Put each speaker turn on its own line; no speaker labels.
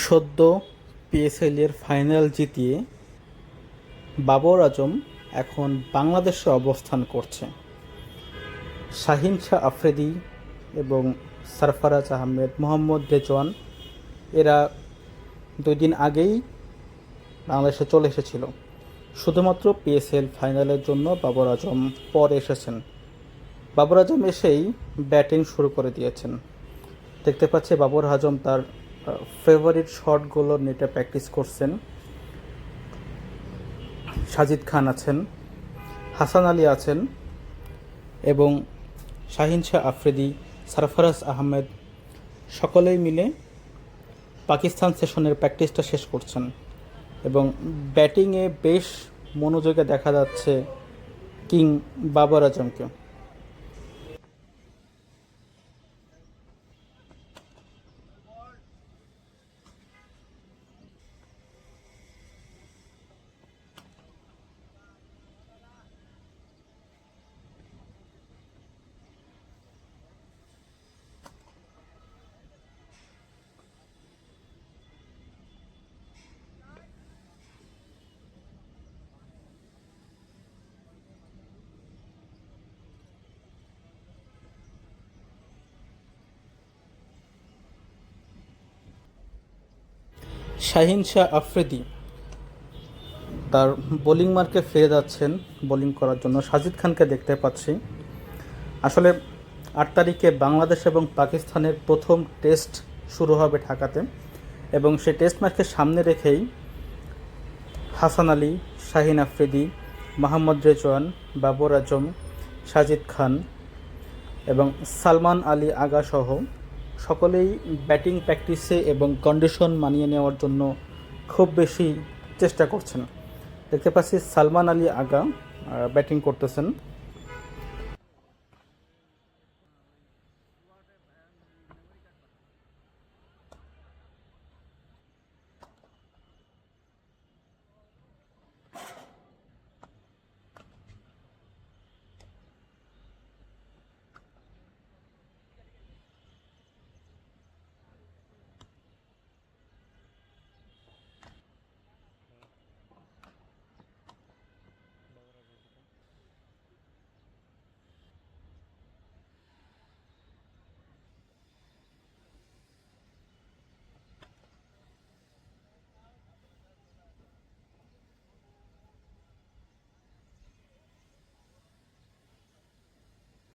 সদ্য পিএসএল-এর ফাইনাল জিতিয়ে বাবর আজম এখন বাংলাদেশে অবস্থান করছে। শাহীন শাহ আফ্রিদি এবং সরফরাজ আহমেদ, মোহাম্মদ রেজওয়ান এরা 2 দিন আগেই বাংলাদেশে চলে এসেছিল। শুধুমাত্র পিএসএল ফাইনালের জন্য বাবর আজম পরে এসেছেন। বাবর আজম এসেই ব্যাটিং শুরু করে দিয়েছেন। দেখতে পাচ্ছি বাবর আজম তার ফেভারিট শটগুলো নেটে প্র্যাকটিস করছেন। সাজিদ খান আছেন, হাসান আলী আছেন এবং শাহীন শাহ আফ্রিদি, সরফরাজ আহমেদ সকলেই মিলে পাকিস্তান সেশনের প্র্যাকটিসটা শেষ করছেন এবং ব্যাটিংয়ে বেশ মনোযোগে দেখা যাচ্ছে কিং বাবর আজমকে। শাহীন শাহ আফ্রিদি তার বোলিং মার্কে ফিরে যাচ্ছেন বোলিং করার জন্য। সাজিদ খানকে দেখতে পাচ্ছি। আসলে 8 তারিখে বাংলাদেশ এবং পাকিস্তানের প্রথম টেস্ট শুরু হবে ঢাকাতে এবং সেই টেস্ট ম্যাচকে সামনে রেখেই হাসান আলী, শাহীন আফ্রিদি, মোহাম্মদ রেজওয়ান, বাবর আজম, সাজিদ খান এবং সালমান আলী আগা সহ সকলেই ব্যাটিং প্র্যাকটিসে এবং কন্ডিশন মানিয়ে নেওয়ার জন্য খুব বেশি চেষ্টা করছেন। দেখতে পাচ্ছি সালমান আলী আগা ব্যাটিং করতেছেন।